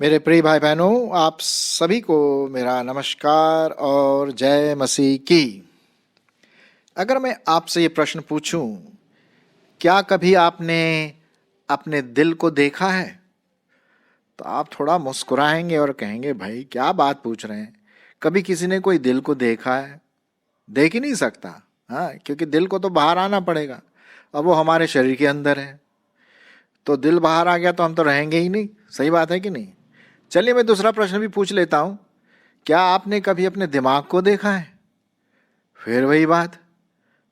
मेरे प्रिय भाई बहनों, आप सभी को मेरा नमस्कार और जय मसीह की। अगर मैं आपसे ये प्रश्न पूछूं, क्या कभी आपने अपने दिल को देखा है, तो आप थोड़ा मुस्कुराएंगे और कहेंगे, भाई क्या बात पूछ रहे हैं। कभी किसी ने कोई दिल को देखा है? देख ही नहीं सकता। हाँ, क्योंकि दिल को तो बाहर आना पड़ेगा और वो हमारे शरीर के अंदर है। तो दिल बाहर आ गया तो हम तो रहेंगे ही नहीं। सही बात है कि नहीं? चलिए मैं दूसरा प्रश्न भी पूछ लेता हूं। क्या आपने कभी अपने दिमाग को देखा है? फिर वही बात,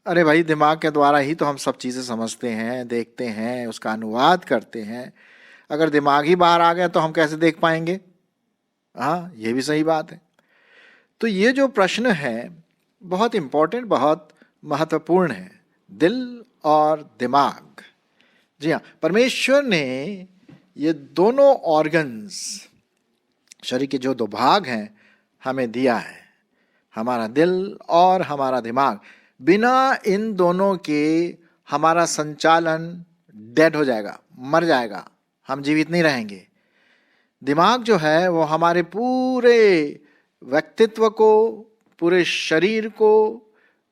अरे भाई दिमाग के द्वारा ही तो हम सब चीजें समझते हैं, देखते हैं, उसका अनुवाद करते हैं। अगर दिमाग ही बाहर आ गया तो हम कैसे देख पाएंगे? हाँ, ये भी सही बात है। तो ये जो प्रश्न है बहुत इंपॉर्टेंट, बहुत महत्वपूर्ण है, दिल और दिमाग। जी हाँ, परमेश्वर ने ये दोनों ऑर्गन्स, शरीर के जो दो भाग हैं, हमें दिया है, हमारा दिल और हमारा दिमाग। बिना इन दोनों के हमारा संचालन डेड हो जाएगा, मर जाएगा, हम जीवित नहीं रहेंगे। दिमाग जो है वो हमारे पूरे व्यक्तित्व को, पूरे शरीर को,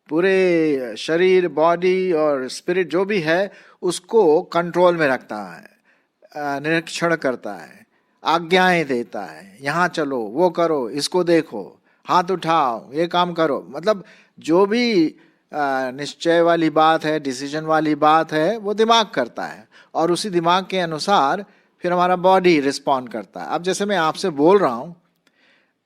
पूरे शरीर, बॉडी और स्पिरिट जो भी है उसको कंट्रोल में रखता है, निरीक्षण करता है, आज्ञाएं देता है, यहाँ चलो, वो करो, इसको देखो, हाथ उठाओ, ये काम करो। मतलब जो भी निश्चय वाली बात है, डिसीजन वाली बात है, वो दिमाग करता है और उसी दिमाग के अनुसार फिर हमारा बॉडी रिस्पॉन्ड करता है। अब जैसे मैं आपसे बोल रहा हूँ,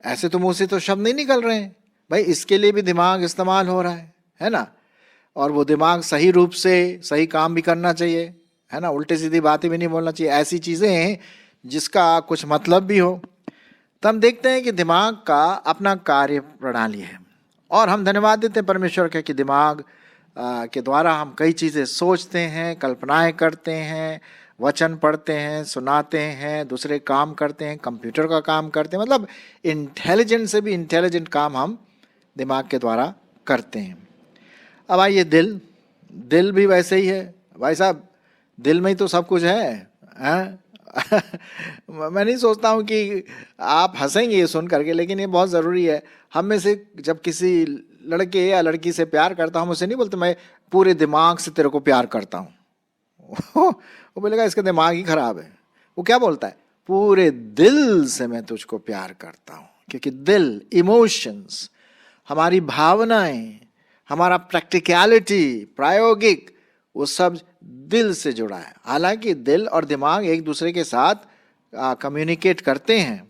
ऐसे तो मुंह से तो शब्द नहीं निकल रहे हैं भाई, इसके लिए भी दिमाग इस्तेमाल हो रहा है ना? और वो दिमाग सही रूप से सही काम भी करना चाहिए, है ना? उल्टी सीधी बातें भी नहीं बोलना चाहिए, ऐसी चीजें जिसका कुछ मतलब भी हो। तो हम देखते हैं कि दिमाग का अपना कार्य प्रणाली है और हम धन्यवाद देते हैं परमेश्वर के कि दिमाग के द्वारा हम कई चीजें सोचते हैं, कल्पनाएं करते हैं, वचन पढ़ते हैं, सुनाते हैं, दूसरे काम करते हैं, कंप्यूटर का काम करते हैं। मतलब इंटेलिजेंट से भी इंटेलिजेंट काम हम दिमाग के द्वारा करते हैं। अब आइए दिल भी वैसे ही है भाई साहब, दिल में ही तो सब कुछ है? मैं नहीं सोचता हूँ कि आप हंसेंगे ये सुन करके, लेकिन ये बहुत ज़रूरी है। हम में से जब किसी लड़के या लड़की से प्यार करता हूँ, उसे नहीं बोलते मैं पूरे दिमाग से तेरे को प्यार करता हूँ। वो बोलेगा इसका दिमाग ही खराब है। वो क्या बोलता है? पूरे दिल से मैं तुझको प्यार करता हूँ। क्योंकि दिल, इमोशंस, हमारी भावनाएं, हमारा प्रैक्टिकलिटी, प्रायोगिक, वो सब दिल से जुड़ा है। हालांकि दिल और दिमाग एक दूसरे के साथ कम्युनिकेट करते हैं।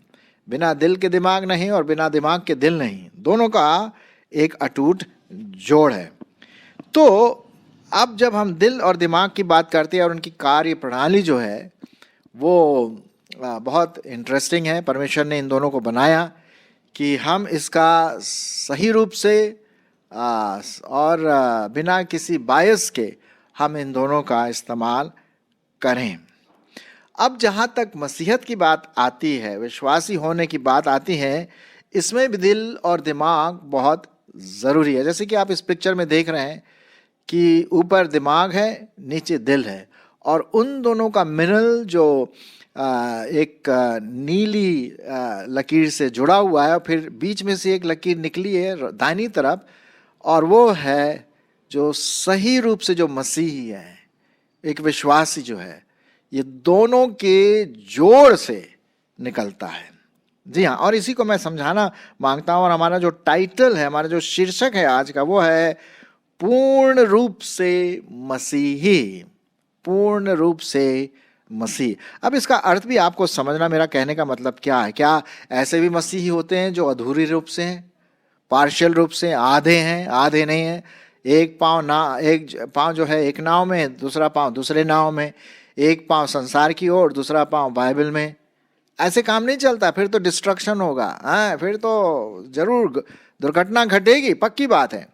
बिना दिल के दिमाग नहीं और बिना दिमाग के दिल नहीं, दोनों का एक अटूट जोड़ है। तो अब जब हम दिल और दिमाग की बात करते हैं और उनकी कार्य प्रणाली जो है वो बहुत इंटरेस्टिंग है। परमेश्वर ने इन दोनों को बनाया कि हम इसका सही रूप से और बिना किसी बायस के हम इन दोनों का इस्तेमाल करें। अब जहाँ तक मसीहत की बात आती है, विश्वासी होने की बात आती है, इसमें भी दिल और दिमाग बहुत ज़रूरी है। जैसे कि आप इस पिक्चर में देख रहे हैं कि ऊपर दिमाग है, नीचे दिल है, और उन दोनों का मिनल जो एक नीली लकीर से जुड़ा हुआ है, और फिर बीच में से एक लकीर निकली है दाहिनी तरफ, और वो है जो सही रूप से जो मसीही है, एक विश्वासी जो है, ये दोनों के जोड़ से निकलता है। जी हाँ, और इसी को मैं समझाना मांगता हूँ। और हमारा जो टाइटल है, हमारा जो शीर्षक है आज का, वो है पूर्ण रूप से मसीही। पूर्ण रूप से मसीह। अब इसका अर्थ भी आपको समझना, मेरा कहने का मतलब क्या है। क्या ऐसे भी मसीही होते हैं जो अधूरी रूप से हैं, पार्शियल रूप से, आधे हैं, आधे नहीं हैं? एक पाँव जो है एक नाव में, दूसरा पाँव दूसरे नाव में, एक पाँव संसार की ओर, दूसरा पाँव बाइबल में। ऐसे काम नहीं चलता, फिर तो डिस्ट्रक्शन होगा। हाँ, फिर तो जरूर दुर्घटना घटेगी, पक्की बात है।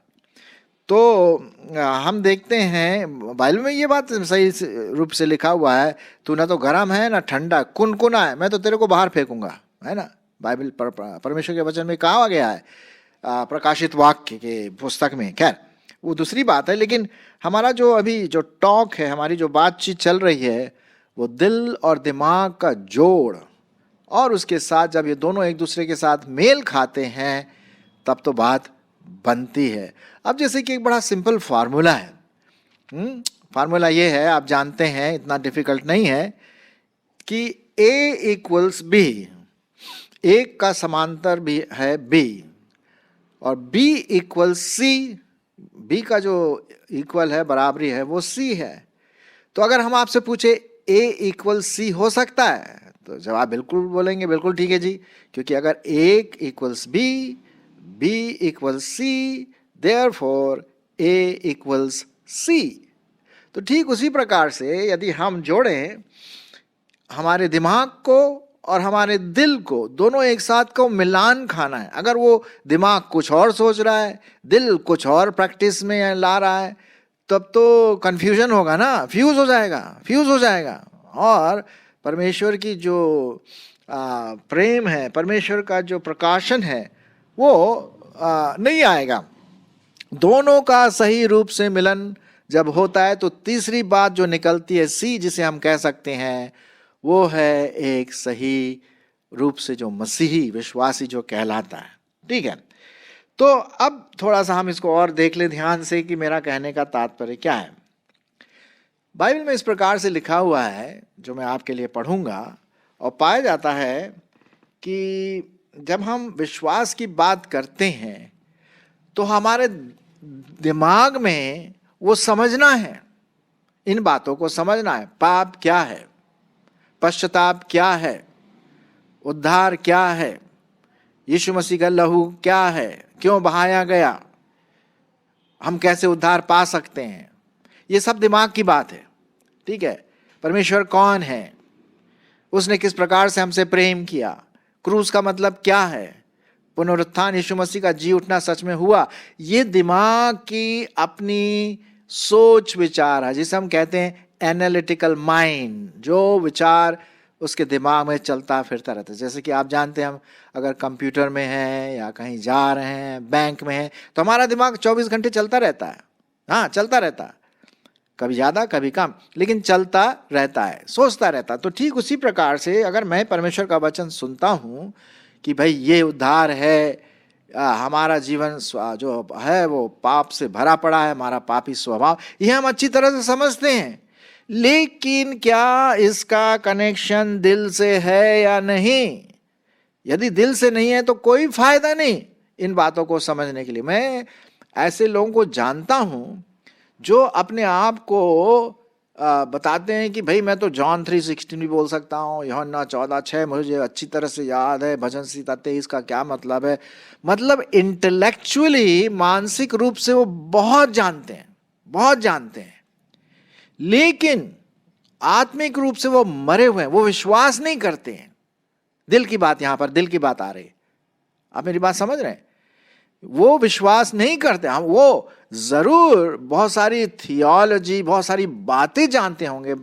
तो हम देखते हैं बाइबल में ये बात सही रूप से लिखा हुआ है, तू ना तो गर्म है ना ठंडा, कुनकुना है, मैं तो तेरे को बाहर फेंकूंगा, है ना? बाइबल परमेश्वर के वचन में कहा गया है, प्रकाशित वाक्य के पुस्तक में। खैर, वो दूसरी बात है। लेकिन हमारा जो अभी जो टॉक है, हमारी जो बातचीत चल रही है, वो दिल और दिमाग का जोड़, और उसके साथ जब ये दोनों एक दूसरे के साथ मेल खाते हैं तब तो बात बनती है। अब जैसे कि एक बड़ा सिंपल फार्मूला है, फार्मूला ये है, आप जानते हैं, इतना डिफिकल्ट नहीं है, कि A इक्वल्स बी, एक का समांतर भी है B, और B इक्वल C, B का जो इक्वल है, बराबरी है, वो C है। तो अगर हम आपसे पूछे A इक्वल C हो सकता है, तो जवाब बिल्कुल बोलेंगे, बिल्कुल ठीक है जी, क्योंकि अगर एक equals B, B equals C, therefore A equals C। तो ठीक उसी प्रकार से यदि हम जोड़ें हमारे दिमाग को और हमारे दिल को, दोनों एक साथ को मिलान खाना है। अगर वो दिमाग कुछ और सोच रहा है, दिल कुछ और प्रैक्टिस में ला रहा है, तब तो कंफ्यूजन होगा ना, फ्यूज हो जाएगा। और परमेश्वर की जो प्रेम है, परमेश्वर का जो प्रकाशन है, वो नहीं आएगा। दोनों का सही रूप से मिलन जब होता है तो तीसरी बात जो निकलती है, सी, जिसे हम कह सकते हैं, वो है एक सही रूप से जो मसीही विश्वासी जो कहलाता है। ठीक है, तो अब थोड़ा सा हम इसको और देख ले ध्यान से कि मेरा कहने का तात्पर्य क्या है। बाइबल में इस प्रकार से लिखा हुआ है, जो मैं आपके लिए पढ़ूंगा, और पाया जाता है कि जब हम विश्वास की बात करते हैं तो हमारे दिमाग में वो समझना है, इन बातों को समझना है। पाप क्या है, पश्चाताप क्या है, उद्धार क्या है, यीशु मसीह का लहू क्या है, क्यों बहाया गया, हम कैसे उद्धार पा सकते हैं, ये सब दिमाग की बात है। ठीक है, परमेश्वर कौन है, उसने किस प्रकार से हमसे प्रेम किया, क्रूस का मतलब क्या है, पुनरुत्थान यीशु मसीह का जी उठना सच में हुआ, ये दिमाग की अपनी सोच विचार है, जिसे हम कहते हैं एनालिटिकल माइंड। जो विचार उसके दिमाग में चलता फिरता रहता है। जैसे कि आप जानते हैं, हम अगर कंप्यूटर में हैं या कहीं जा रहे हैं, बैंक में हैं, तो हमारा दिमाग 24 घंटे चलता रहता है। हाँ, चलता रहता है, कभी ज़्यादा कभी कम, लेकिन चलता रहता है, सोचता रहता है। तो ठीक उसी प्रकार से अगर मैं परमेश्वर का वचन सुनता हूँ कि भाई ये उद्धार है, हमारा जीवन जो है वो पाप से भरा पड़ा है, हमारा पापी स्वभाव, ये हम अच्छी तरह से समझते हैं, लेकिन क्या इसका कनेक्शन दिल से है या नहीं? यदि दिल से नहीं है तो कोई फायदा नहीं इन बातों को समझने के लिए। मैं ऐसे लोगों को जानता हूं जो अपने आप को बताते हैं कि भाई मैं तो जॉन 3:16 भी बोल सकता हूँ, यूहन्ना 14:6 मुझे अच्छी तरह से याद है, भजन संहिता 23 का क्या मतलब है। मतलब इंटेलेक्चुअली, मानसिक रूप से वो बहुत जानते हैं, लेकिन आत्मिक रूप से वो मरे हुए हैं, वो विश्वास नहीं करते हैं। दिल की बात, यहां पर दिल की बात आ रही है, आप मेरी बात समझ रहे हैं? वो विश्वास नहीं करते। हम वो जरूर बहुत सारी थियोलॉजी, बहुत सारी बातें जानते होंगे,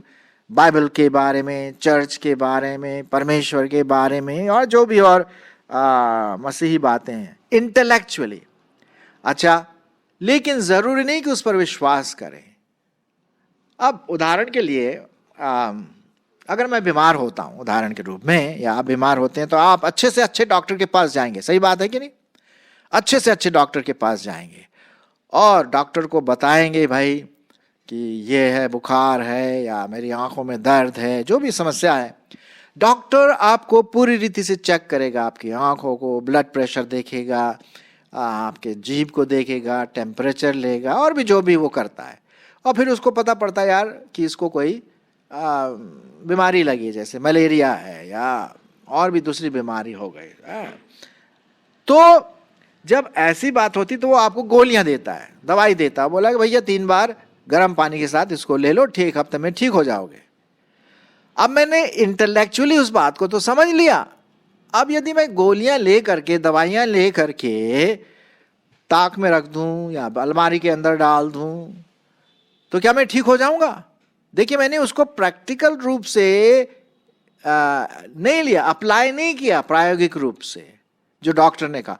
बाइबल के बारे में, चर्च के बारे में, परमेश्वर के बारे में, और जो भी और मसीही बातें हैं इंटेलेक्चुअली। अच्छा, लेकिन जरूरी नहीं कि उस पर विश्वास करें। अब उदाहरण के लिए अगर मैं बीमार होता हूं, उदाहरण के रूप में, या आप बीमार होते हैं, तो आप अच्छे से अच्छे डॉक्टर के पास जाएंगे, सही बात है कि नहीं? अच्छे से अच्छे डॉक्टर के पास जाएंगे और डॉक्टर को बताएंगे भाई कि ये है, बुखार है, या मेरी आंखों में दर्द है, जो भी समस्या है। डॉक्टर आपको पूरी रीति से चेक करेगा, आपकी आंखों को, ब्लड प्रेशर देखेगा, आपके जीभ को देखेगा, टेम्परेचर लेगा, और भी जो भी वो करता है। और फिर उसको पता पड़ता है यार कि इसको कोई बीमारी लगी है, जैसे मलेरिया है या और भी दूसरी बीमारी हो गई। तो जब ऐसी बात होती तो वो आपको गोलियां देता है, दवाई देता है, बोला कि भैया 3 बार गर्म पानी के साथ इसको ले लो, ठीक हफ्ते में ठीक हो जाओगे। अब मैंने इंटेलेक्चुअली उस बात को तो समझ लिया। अब यदि मैं गोलियां ले करके, दवाइयां ले करके ताक में रख दूं या अलमारी के अंदर डाल दूं, तो क्या मैं ठीक हो जाऊंगा? देखिए, मैंने उसको प्रैक्टिकल रूप से नहीं लिया, अप्लाई नहीं किया प्रायोगिक रूप से, जो डॉक्टर ने कहा।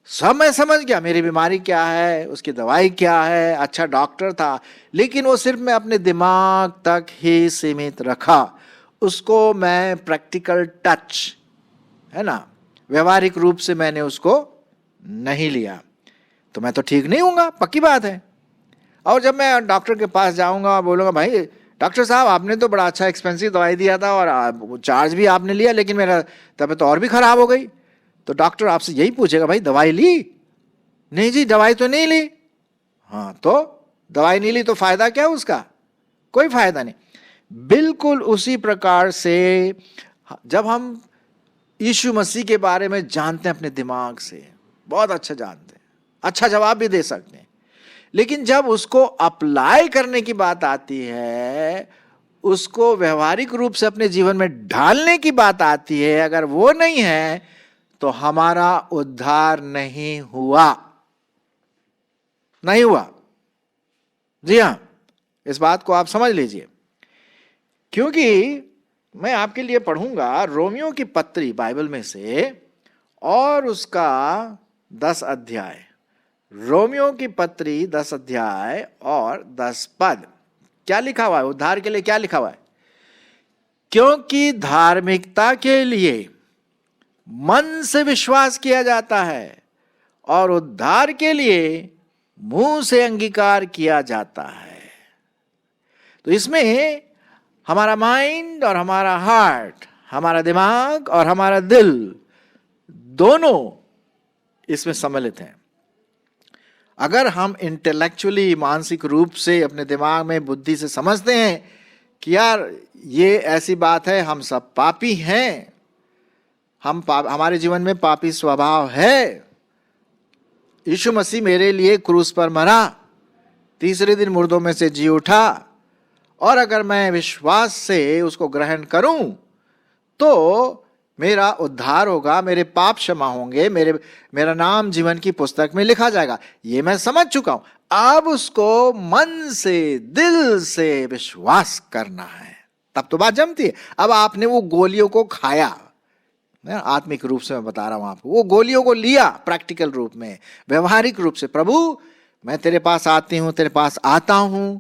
सब मैं समझ गया, मेरी बीमारी क्या है, उसकी दवाई क्या है, अच्छा डॉक्टर था, लेकिन वो सिर्फ मैं अपने दिमाग तक ही सीमित रखा, उसको मैं प्रैक्टिकल टच, है ना, व्यवहारिक रूप से मैंने उसको नहीं लिया, तो मैं तो ठीक नहीं हूँगा, पक्की बात है। और जब मैं डॉक्टर के पास जाऊँगा, बोलूँगा भाई डॉक्टर साहब आपने तो बड़ा अच्छा एक्सपेंसिव दवाई दिया था और चार्ज भी आपने लिया, लेकिन मेरा तबीयत तो और भी खराब हो गई, तो डॉक्टर आपसे यही पूछेगा भाई दवाई ली? नहीं जी दवाई तो नहीं ली। हाँ तो दवाई नहीं ली तो फायदा क्या उसका? कोई फायदा नहीं। बिल्कुल उसी प्रकार से जब हम यीशु मसीह के बारे में जानते हैं अपने दिमाग से, बहुत अच्छा जानते हैं, अच्छा जवाब भी दे सकते हैं, लेकिन जब उसको अप्लाई करने की बात आती है, उसको व्यवहारिक रूप से अपने जीवन में ढालने की बात आती है, अगर वो नहीं है तो हमारा उद्धार नहीं हुआ, नहीं हुआ। जी हां, इस बात को आप समझ लीजिए, क्योंकि मैं आपके लिए पढ़ूंगा रोमियो की पत्री बाइबल में से और उसका 10 अध्याय, रोमियो की पत्री 10 अध्याय और 10 पद। क्या लिखा हुआ है? उद्धार के लिए क्या लिखा हुआ है? क्योंकि धार्मिकता के लिए मन से विश्वास किया जाता है और उद्धार के लिए मुंह से अंगीकार किया जाता है। तो इसमें हमारा माइंड और हमारा हार्ट, हमारा दिमाग और हमारा दिल, दोनों इसमें सम्मिलित हैं। अगर हम इंटेलेक्चुअली, मानसिक रूप से अपने दिमाग में, बुद्धि से समझते हैं कि यार ये ऐसी बात है, हम सब पापी हैं, हमारे जीवन में पापी स्वभाव है, यीशु मसीह मेरे लिए क्रूस पर मरा, तीसरे दिन मुर्दों में से जी उठा, और अगर मैं विश्वास से उसको ग्रहण करूं तो मेरा उद्धार होगा, मेरे पाप क्षमा होंगे, मेरा नाम जीवन की पुस्तक में लिखा जाएगा, ये मैं समझ चुका हूं। अब उसको मन से, दिल से विश्वास करना है, तब तो बात जमती है। अब आपने वो गोलियों को खाया, आत्मिक रूप से मैं बता रहा हूं आपको, वो गोलियों को लिया प्रैक्टिकल रूप में, व्यवहारिक रूप से, प्रभु मैं तेरे पास आती हूं, तेरे पास आता हूं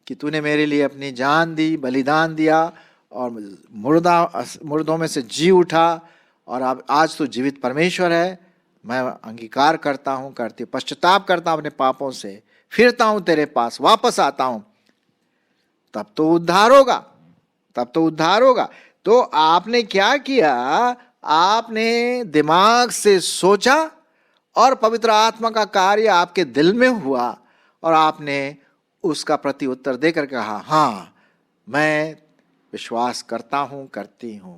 कि तूने मेरे लिए अपनी जान दी, बलिदान दिया और मुर्दों में से जी उठा, और अब आज तू जीवित परमेश्वर है, मैं अंगीकार करता हूं, करती पश्चाताप करता हूं अपने पापों से, फिरता हूं तेरे पास, वापस आता हूं, तब तो उद्धार होगा, तब तो उद्धार होगा। तो आपने क्या किया? आपने दिमाग से सोचा और पवित्र आत्मा का कार्य आपके दिल में हुआ, और आपने उसका प्रति उत्तर देकर कहा हाँ मैं विश्वास करता हूं, करती हूं।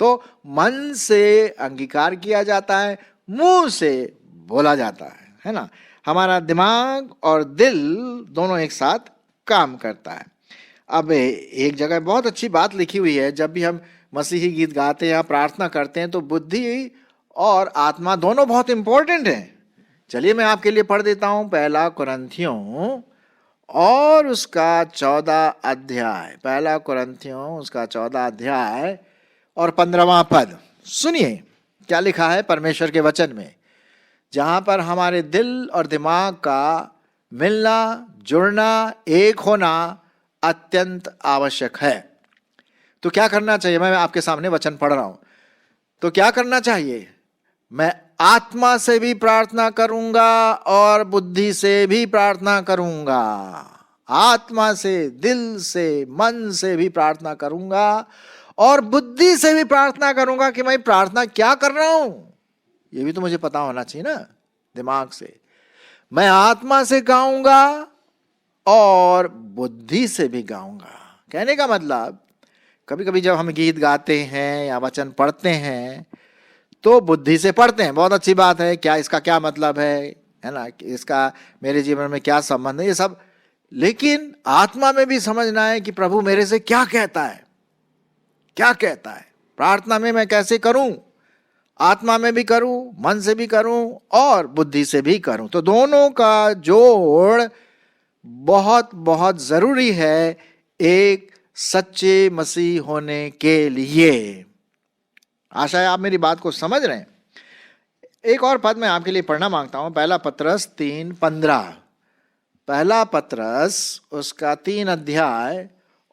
तो मन से अंगीकार किया जाता है, मुंह से बोला जाता है ना। हमारा दिमाग और दिल दोनों एक साथ काम करता है। अब एक जगह बहुत अच्छी बात लिखी हुई है, जब भी हम मसीही गीत गाते हैं या प्रार्थना करते हैं तो बुद्धि और आत्मा दोनों बहुत इंपॉर्टेंट हैं। चलिए मैं आपके लिए पढ़ देता हूं, पहला कुरिन्थियों और उसका 14 अध्याय, पहला कुरिन्थियों उसका 14 अध्याय और 15वां पद। सुनिए क्या लिखा है परमेश्वर के वचन में, जहां पर हमारे दिल और दिमाग का मिलना, जुड़ना, एक होना अत्यंत आवश्यक है। तो क्या करना चाहिए? मैं आपके सामने वचन पढ़ रहा हूं, तो क्या करना चाहिए? मैं आत्मा से भी प्रार्थना करूंगा और बुद्धि से भी प्रार्थना करूंगा, आत्मा से, दिल से, मन से भी प्रार्थना करूंगा और बुद्धि से भी प्रार्थना करूंगा कि मैं प्रार्थना क्या कर रहा हूं, ये भी तो मुझे पता होना चाहिए ना। दिमाग से मैं आत्मा से गाऊंगा और बुद्धि से भी गाऊंगा। कहने का मतलब, कभी कभी जब हम गीत गाते हैं या वचन पढ़ते हैं तो बुद्धि से पढ़ते हैं, बहुत अच्छी बात है, क्या इसका क्या मतलब है ना, इसका मेरे जीवन में क्या संबंध है, ये सब, लेकिन आत्मा में भी समझना है कि प्रभु मेरे से क्या कहता है, क्या कहता है। प्रार्थना में मैं कैसे करूं? आत्मा में भी करूं, मन से भी करूं और बुद्धि से भी करूं। तो दोनों का जोड़ बहुत बहुत जरूरी है एक सच्चे मसीह होने के लिए। आशा है आप मेरी बात को समझ रहे हैं। एक और पद मैं आपके लिए पढ़ना मांगता हूं, पहला पत्रस 3:15। पहला पत्रस उसका 3 अध्याय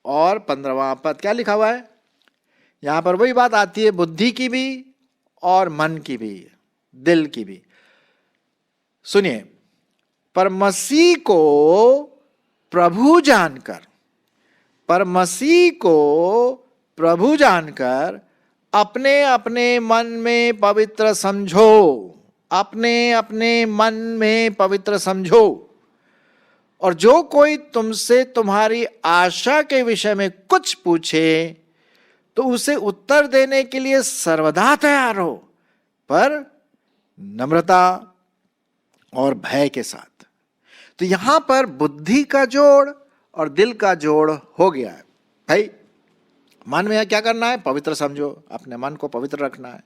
और 15वां पद। क्या लिखा हुआ है यहां पर? वही बात आती है, बुद्धि की भी और मन की भी, दिल की भी। सुनिए, पर मसीह को प्रभु जानकर, पर मसीह को प्रभु जानकर अपने अपने मन में पवित्र समझो, अपने अपने मन में पवित्र समझो। और जो कोई तुमसे तुम्हारी आशा के विषय में कुछ पूछे तो उसे उत्तर देने के लिए सर्वदा तैयार हो, पर नम्रता और भय के साथ। तो यहां पर बुद्धि का जोड़ और दिल का जोड़ हो गया है। भाई मन में क्या करना है? पवित्र समझो, अपने मन को पवित्र रखना है।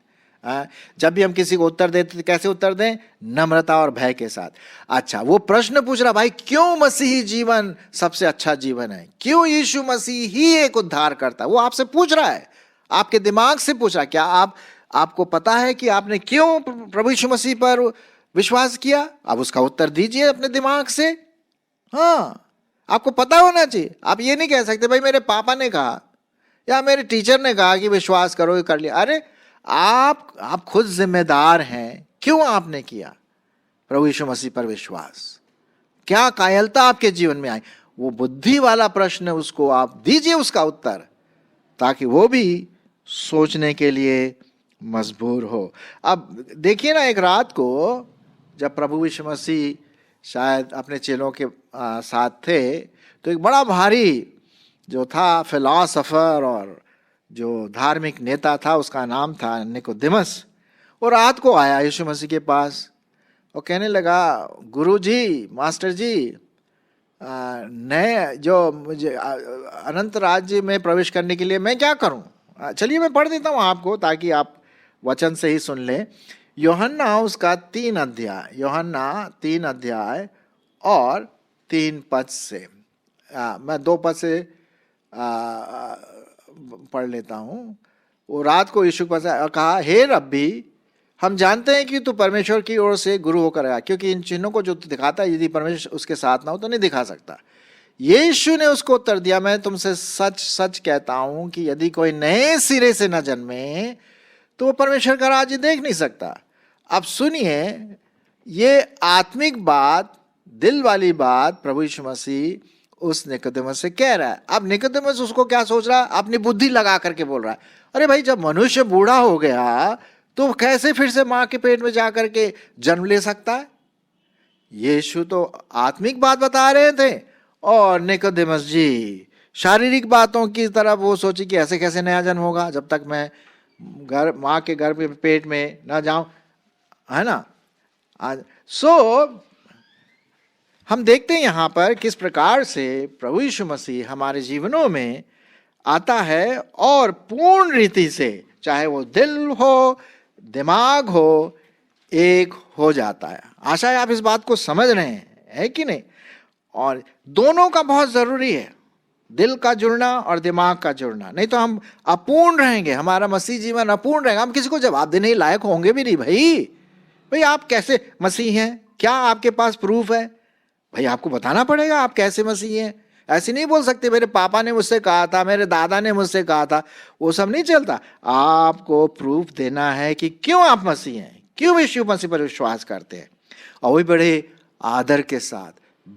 जब भी हम किसी को उत्तर देते तो कैसे उत्तर दें? नम्रता और भय के साथ। अच्छा, वो प्रश्न पूछ रहा, भाई क्यों मसीही जीवन सबसे अच्छा जीवन है? क्यों यीशु मसीह ही एक उद्धार करता है? वो आपसे पूछ रहा है, आपके दिमाग से पूछ रहा है। क्या आपको पता है कि आपने क्यों प्रभु यीशु मसीह पर विश्वास किया? आप उसका उत्तर दीजिए अपने दिमाग से। हाँ, आपको पता होना चाहिए। आप ये नहीं कह सकते भाई मेरे पापा ने कहा या मेरे टीचर ने कहा कि विश्वास करो, ये कर लिया। अरे आप खुद जिम्मेदार हैं। क्यों आपने किया प्रभु यीशु मसीह पर विश्वास? क्या कायरता आपके जीवन में आई? वो बुद्धि वाला प्रश्न उसको आप दीजिए उसका उत्तर, ताकि वो भी सोचने के लिए मजबूर हो। अब देखिए ना, एक रात को जब प्रभु यीशु मसीह शायद अपने चेलों के साथ थे, तो एक बड़ा भारी जो था फिलॉसफर और जो धार्मिक नेता था, उसका नाम था निकोदेमस। वो रात को आया यीशु मसीह के पास और कहने लगा, गुरुजी, मास्टर जी, नए जो मुझे अनंत राज्य में प्रवेश करने के लिए मैं क्या करूं? चलिए मैं पढ़ देता हूं आपको, ताकि आप वचन से ही सुन लें। यूहन्ना उसका 3 अध्याय, यूहन्ना 3 अध्याय और 3 पद से, मैं 2 पद से पढ़ लेता हूँ। वो रात को यीशु के पास कहा, हे रब्बी, हम जानते हैं कि तू परमेश्वर की ओर से गुरु होकर आया, क्योंकि इन चिन्हों को जो तू दिखाता है, यदि परमेश्वर उसके साथ ना हो तो नहीं दिखा सकता। यीशु ने उसको उत्तर दिया, मैं तुमसे सच सच कहता हूं कि यदि कोई नए सिरे से न जन्मे तो वो परमेश्वर का राज्य देख नहीं सकता। अब सुनिए, ये आत्मिक बात, दिल वाली बात प्रभु यीशु मसीह उस निकोदेमस से कह रहा है। अब निकोदेमस उसको क्या सोच रहा है? अपनी बुद्धि लगा करके बोल रहा है, अरे भाई जब मनुष्य बूढ़ा हो गया तो कैसे फिर से मां के पेट में जाकर के जन्म ले सकता है? यीशु तो आत्मिक बात बता रहे थे और निकोदेमस जी शारीरिक बातों की तरफ वो सोची कि ऐसे कैसे नया जन्म होगा जब तक मैं मां के गर्भ में पेट में ना जाऊं, है ना। हम देखते हैं यहां पर किस प्रकार से प्रभु यीशु मसीह हमारे जीवनों में आता है और पूर्ण रीति से, चाहे वो दिल हो दिमाग हो, एक हो जाता है। आशा है आप इस बात को समझ रहे हैं, है कि नहीं? और दोनों का बहुत जरूरी है, दिल का जुड़ना और दिमाग का जुड़ना, नहीं तो हम अपूर्ण रहेंगे, हमारा मसीह जीवन अपूर्ण रहेगा। हम किसी को जवाब देने लायक होंगे भी नहीं। भाई आप कैसे मसीह हैं? क्या आपके पास प्रूफ है? भाई आपको बताना पड़ेगा आप कैसे मसीह हैं। ऐसे नहीं बोल सकते मेरे पापा ने मुझसे कहा था, मेरे दादा ने मुझसे कहा था, वो सब नहीं चलता। आपको प्रूफ देना है कि क्यों आप मसीह हैं, क्यों यीशु मसीह पर विश्वास करते हैं। और वही बड़े आदर के साथ,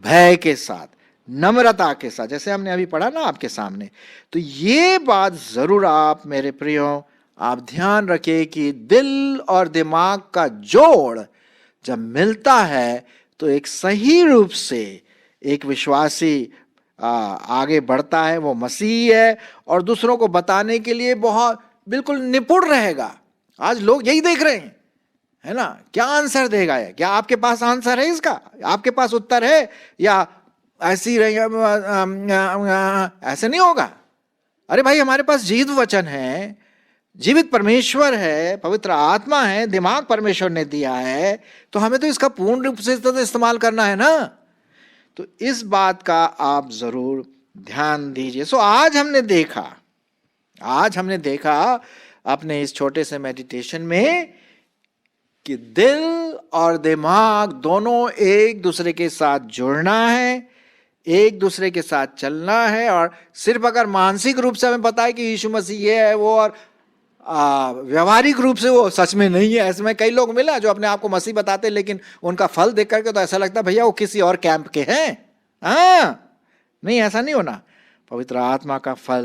भय के साथ, नम्रता के साथ, जैसे हमने अभी पढ़ा ना आपके सामने। तो ये बात जरूर आप मेरे प्रियो आप ध्यान रखें कि दिल और दिमाग का जोड़ जब मिलता है तो एक सही रूप से एक विश्वासी आगे बढ़ता है, वो मसीह है और दूसरों को बताने के लिए बहुत बिल्कुल निपुण रहेगा। आज लोग यही देख रहे हैं, है ना, क्या आंसर देगा ये? क्या आपके पास आंसर है इसका? आपके पास उत्तर है या ऐसे ही रहेगा? ऐसे नहीं होगा। अरे भाई हमारे पास जीवित वचन है, जीवित परमेश्वर है, पवित्र आत्मा है, दिमाग परमेश्वर ने दिया है, तो हमें तो इसका पूर्ण रूप से तो इस्तेमाल करना है ना। तो इस बात का आप जरूर ध्यान दीजिए। सो आज हमने देखा अपने इस छोटे से मेडिटेशन में कि दिल और दिमाग दोनों एक दूसरे के साथ जुड़ना है, एक दूसरे के साथ चलना है। और सिर्फ अगर मानसिक रूप से हमें पता है कि यीशु मसीह ये है वो, और व्यवहारिक रूप से वो सच में नहीं है। ऐसे में कई लोग मिला जो अपने आप को मसीह बताते, लेकिन उनका फल देख करके तो ऐसा लगता है भैया वो किसी और कैंप के हैं। नहीं, ऐसा नहीं होना। पवित्र आत्मा का फल,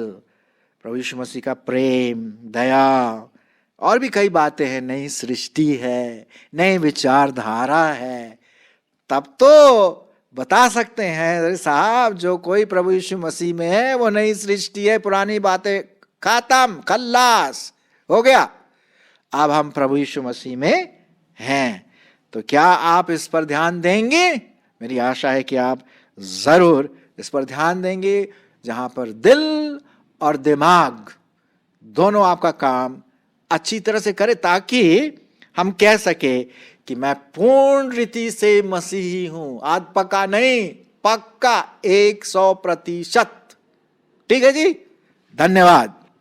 प्रभु यीशु मसीह का प्रेम, दया और भी कई बातें हैं, नई सृष्टि है, नई विचारधारा है, तब तो बता सकते हैं अरे साहब जो कोई प्रभु यीशु मसीह में है वो नई सृष्टि है, पुरानी बातें खत्म, खल्लास हो गया, अब हम प्रभु यीशु मसीह में हैं। तो क्या आप इस पर ध्यान देंगे? मेरी आशा है कि आप जरूर इस पर ध्यान देंगे, जहां पर दिल और दिमाग दोनों आपका काम अच्छी तरह से करे, ताकि हम कह सके कि मैं पूर्ण रीति से मसीही हूं। आज पक्का नहीं, पक्का 100%। ठीक है जी, धन्यवाद।